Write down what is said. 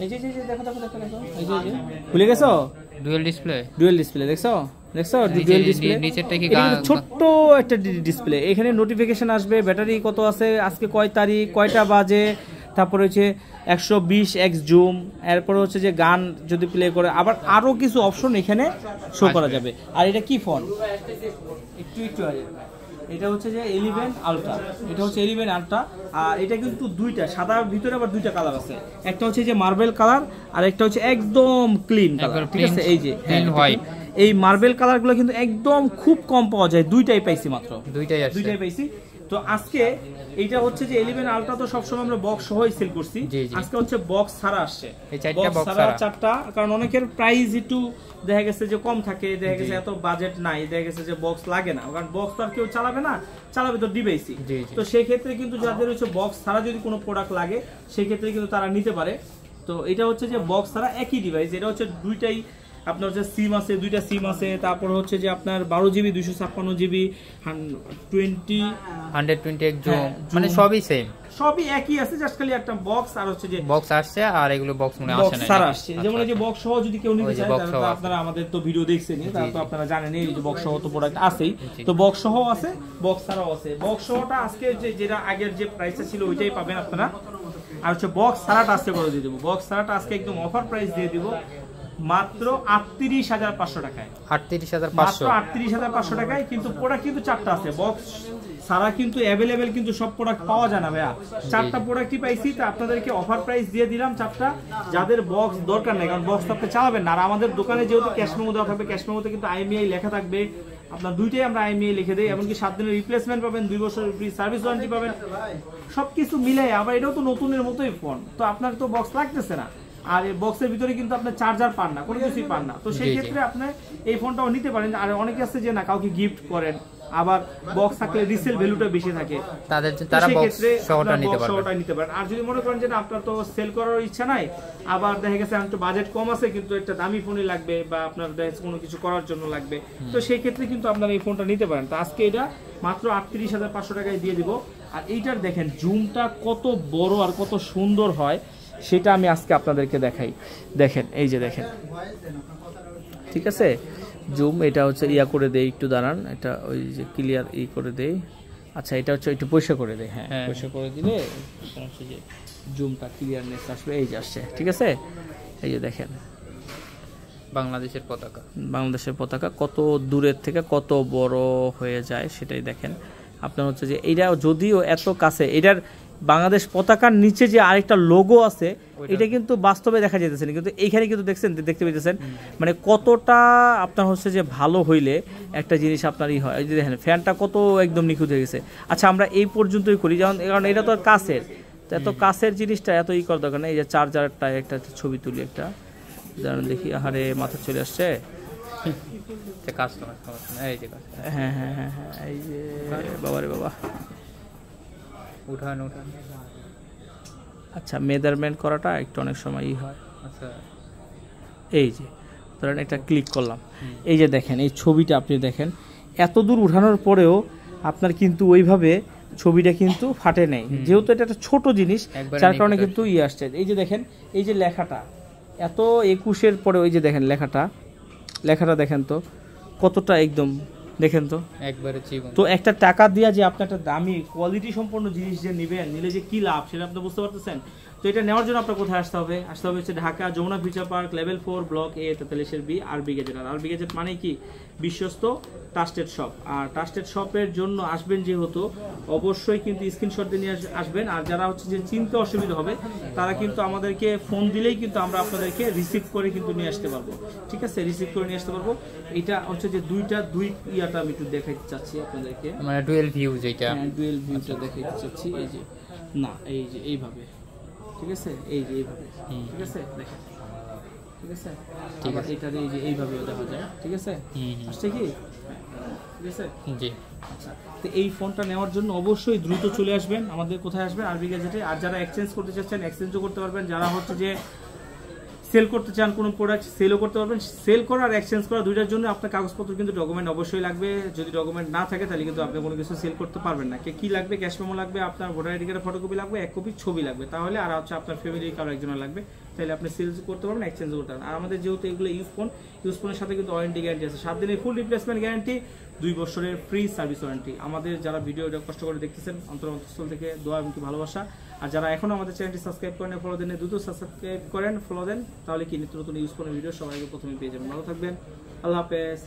এই যে দেখো এই যে ভুলে গেছো ডুয়াল ডিসপ্লে দেখছো ডুয়াল ডিসপ্লে নিচেরটা কি ছোট্ট একটা ডিসপ্লে। এখানে নোটিফিকেশন আসবে ব্যাটারি কত আছে, আজকে কয় তারিখ, কয়টা বাজে, তারপরে হচ্ছে 120x জুম, এরপর হচ্ছে যে গান যদি প্লে করে আবার আরো কিছু অপশন এখানে শো করা যাবে। আর এটা কি ফোন একটু এটা হচ্ছে যে 11 আলট্রা, এটা হচ্ছে 11 আলট্রা। আর এটা কিন্তু দুইটা সাদার ভিতরে আবার দুইটা কালার আছে, একটা হচ্ছে যে মার্বেল কালার আর একটা হচ্ছে একদম ক্লিন কালার, ঠিক আছে? এই যে হোয়াইট, এই মার্বেল কালারগুলো কিন্তু একদম খুব কম পাওয়া যায়, দুইটাই পাইছি মাত্র, দুইটাই পাইছি। তো আজকে এইটা হচ্ছে যে 11 আলট্রা তো সবসময় আমরা বক্স সহই সেল করছি, আজকে হচ্ছে বক্স ছাড়া আসছে, বক্স ছাড়া চারটা। কারণ অনেকের প্রাইস একটু দেখা গেছে যে কম থাকে, দেখা গেছে এত বাজেট নাই, দেখা গেছে যে বক্স লাগে না, কারণ বক্স তো আর কেউ চালাবে না, চালাবে তো ডিভাইসই। তো সেই ক্ষেত্রে কিন্তু যাদের হচ্ছে বক্স ছাড়া যদি কোনো প্রোডাক্ট লাগে সেই ক্ষেত্রে কিন্তু তারা নিতে পারে। তো এটা হচ্ছে যে বক্স ছাড়া একই ডিভাইস, এটা হচ্ছে দুইটাই আপনার হচ্ছে সিম আছে, দুইটা সিম আছে, তারপর হচ্ছে যে আপনার 12GB 256GB 128 জুম, মানে সবই সেম, সবই একই আছে, জাস্ট খালি একটা বক্স আর হচ্ছে যে বক্স আসছে আর এগুলো বক্স মনে আসে না, স্যার আসছে। যেমন এই যে বক্স সহ যদি কেউ নিতে চায় তাহলে আপনারা আমাদের তো ভিডিও দেখছেনই, তাহলে তো আপনারা জানেন এই যে বক্স সহ তো প্রোডাক্ট আছেই, তো বক্স সহ আছে, বক্স ছাড়াও আছে। বক্স সহটা আজকে যেটা আগের যে প্রাইসটা ছিল ওইটাই পাবেন আপনারা, আর হচ্ছে বক্স ছাড়াটা আজকে করে দিয়ে দেবো, বক্স ছাড়াটা আজকে একদম অফার প্রাইস দিয়ে দিব মাত্র 38,500 টাকায়, 38,500 টাকায়। কিন্তু প্রোডাক্ট কিন্তু চারটা আছে, বক্স সারা কিন্তু অ্যাভেলেবেল কিন্তু সব প্রোডাক্ট পাওয়া যায় না ভাইয়া, চারটা প্রোডাক্টই পাইছি, তো আপনাদেরকে অফার প্রাইস দিয়ে দিলাম চারটা। যাদের বক্স দরকার নেই, কারণ বক্স তো আপনি চালাবেন না, আর আমাদের দোকানে যেহেতু ক্যাশ মেমো দেওয়া থাকবে, ক্যাশ মেমোতে কিন্তু IMEI লেখা থাকবে, আপনার দুইটাই আমরা IMEI লিখে দেই, এমনকি 7 দিনের রিপ্লেসমেন্ট পাবেন, 2 বছরের ফ্রি সার্ভিস ওয়ারেন্টি পাবেন, সবকিছু মিলাই। আবার এটাও তো নতুনের মতোই ফোন, তো আপনার তো বক্স লাগতেছে না, আর এই বক্সের ভিতরে কিন্তু আপনি চার্জার পান না, কোনো কিছুই পান না, তো সেই ক্ষেত্রে আপনি এই ফোনটাও নিতে পারেন। আর অনেকে আছে যে না কাউকে গিফট করেন, আবার বক্স থাকলে রিসেল ভ্যালুটা বেশি থাকে, তাদের তারা বক্স সহটা নিতে পারেন। আর যদি মনে করেন যে না আপনার তো সেল করার ইচ্ছা নাই, আবার দেখা গেছে একটু বাজেট কম আছে কিন্তু একটা দামি ফোনই লাগবে, বা আপনার কোনো কিছু করার জন্য লাগবে, তো সেই ক্ষেত্রে কিন্তু আপনারা এই ফোনটা নিতে পারেন। তো আজকে এটা মাত্র 38,500 টাকায় দিয়ে দিব। আর এইটার দেখেন জুমটা কত বড় আর কত সুন্দর হয় সেটা আমি আজকে আপনাদেরকে দেখাই। দেখেন এই যে দেখেন, ঠিক আছে, জুম এটা হচ্ছে ইয়া করে দেই, একটু দাঁড়ান, এটা ওই যে ক্লিয়ার করে দেই। আচ্ছা এটা হচ্ছে একটু পয়সা করে দেই, হ্যাঁ পয়সা করে দিলে হচ্ছে যে জুমটা ক্লিয়ারনেস আসবে, এই যে আসছে, ঠিক আছে। এই যে দেখেন বাংলাদেশের পতাকা কত দূরের থেকে কত বড় হয়ে যায় সেটাই দেখেন। আপনার হচ্ছে যে এইটা যদিও এত কাছে, এটার বাংলাদেশ পতাকার নিচে যে আরেকটা লোগো আছে এটা কিন্তু বাস্তবে দেখা যেতেছে না, কিন্তু এইখানে কিন্তু দেখতে পেতেছেন, মানে কতটা আপনার হচ্ছে যে ভালো হইলে একটা জিনিস আপনারই হয়। এই যে দেখেন ফ্যানটা কত একদম নিখুঁত হয়ে গেছে। আচ্ছা আমরা এই পর্যন্তই করি, কারণ এটা তো আর কাছের, এত কাছের জিনিসটা এত করার দরকার নেই। এই যে চার্জারটা একটা ছবি তুলি, একটা দেখি, আহারে মাথা চলে আসছে, হ্যাঁ হ্যাঁ হ্যাঁ হ্যাঁ, এই যে বাবারে বাবা, উঠান। আচ্ছা মেজারমেন্ট করাটা একটু অনেক সময়ই হয়। আচ্ছা এই যে ধরেন একটা ক্লিক করলাম, এই যে দেখেন এই ছবিটা আপনি দেখেন, এত দূর উঠানোর পরেও আপনার কিন্তু ওইভাবে ছবিটা কিন্তু ফাটে নেই, যেহেতু এটা একটা ছোট জিনিস যার কারণে কিন্তু আসছে। এই যে দেখেন এই যে লেখাটা এত 21-এর পরে, ওই যে দেখেন লেখাটা দেখেন তো কতটা একদম, দেখেন তো একবারে জীবন। তো একটা টাকা দিয়া যে আপনি একটা দামি কোয়ালিটি সম্পন্ন জিনিস যে নেবেন, নিলে যে কি লাভ সেটা আপনি বুঝতে পারতেছেন। তো এটা নেওয়ার জন্য আপনার কোথায় আসতে হবে হচ্ছে Dhaka Jamuna future park level 4 block A 43B আরবি গেজেট। আর আরবি গেজেট মানে কি বিশ্বস্ত ট্রাস্টেড শপ। আর ট্রাস্টেড শপের জন্য আসবেন যেহেতু অবশ্যই কিন্তু স্ক্রিনশট দিয়ে নিয়ে আসবেন। আর যারা হচ্ছে যে চিনতে অসুবিধা হবে তারা কিন্তু আমাদেরকে ফোন দিলেই কিন্তু আমরা আপনাদেরকে রিসিভ করে কিন্তু নিয়ে আসতে পারবো, ঠিক আছে, রিসিভ করে নিয়ে আসতে পারবো। এটা হচ্ছে যে দুই ইয়াটা আমি একটু দেখাইতে চাচ্ছি আপনাদেরকে, মানে ডুয়েল ভিউ, যেটা ডুয়েল ভিউটা দেখাইতে চাচ্ছি। এই যে না এই যে এইভাবে, ঠিক আছে, এই যে এইভাবে, ঠিক আছে দেখেন, ঠিক আছে, ঠিক আছে, এটা এই যে এইভাবে দেখা যায়, ঠিক আছে, আসছে কি, ঠিক আছে জি। আচ্ছা তো এই ফোনটা নেওয়ার জন্য অবশ্যই দ্রুত চলে আসবেন আমাদের, কোথায় আসবেন আরবি গ্যাজেটে। আর যারা এক্সচেঞ্জ করতে চাচ্ছেন এক্সচেঞ্জও করতে পারবেন, যারা হচ্ছে যে সেল করতে চান কোনো প্রোডাক্ট সেলও করতে পারবেন। সেল করা আর এক্সচেঞ্জ করা দুইটার জন্য আপনার কাগজপত্র কিন্তু ডকুমেন্ট অবশ্যই লাগবে, যদি ডকুমেন্ট না থাকে তাহলে কিন্তু আপনি কোনো কিছু সেল করতে পারবেন না। কি লাগবে, ক্যাশ মেমো লাগবে, আপনার ভোটার আইডি কার্ডের ফটোকপি লাগবে, 1 কপি ছবি লাগবে, তাহলে আর হচ্ছে আপনার ফ্যামিলির কারো একজনের লাগবে, তাহলে আপনি সেলস করতে পারবেন, এক্সচেঞ্জ করতে পারবেন। আর আমাদের যেহেতু এগুলো ইউজ ফোনের সাথে কিন্তু ওয়ারেন্টি গ্যারান্টি আছে, 7 দিনের ফুল রিপ্লেসমেন্ট গ্যারান্টি, 2 বছরের ফ্রি সার্ভিস ওয়ারেন্টি। আমাদের যারা ভিডিওটা কষ্ট করে দেখতেছেন অন্তঃস্থল থেকে দোয়া এবং ভালোবাসা। আর যারা এখনো আমাদের চ্যানেলটি সাবস্ক্রাইব করেন, ফলো দেন, দ্রুত সাবস্ক্রাইব করেন, ফলো দেন, তাহলে কি নিত্য নতুন ইউজ ফোনের ভিডিও সবাই প্রথমে পেয়ে যাবেন। ভালো থাকবেন, আল্লাহ হাফেজ।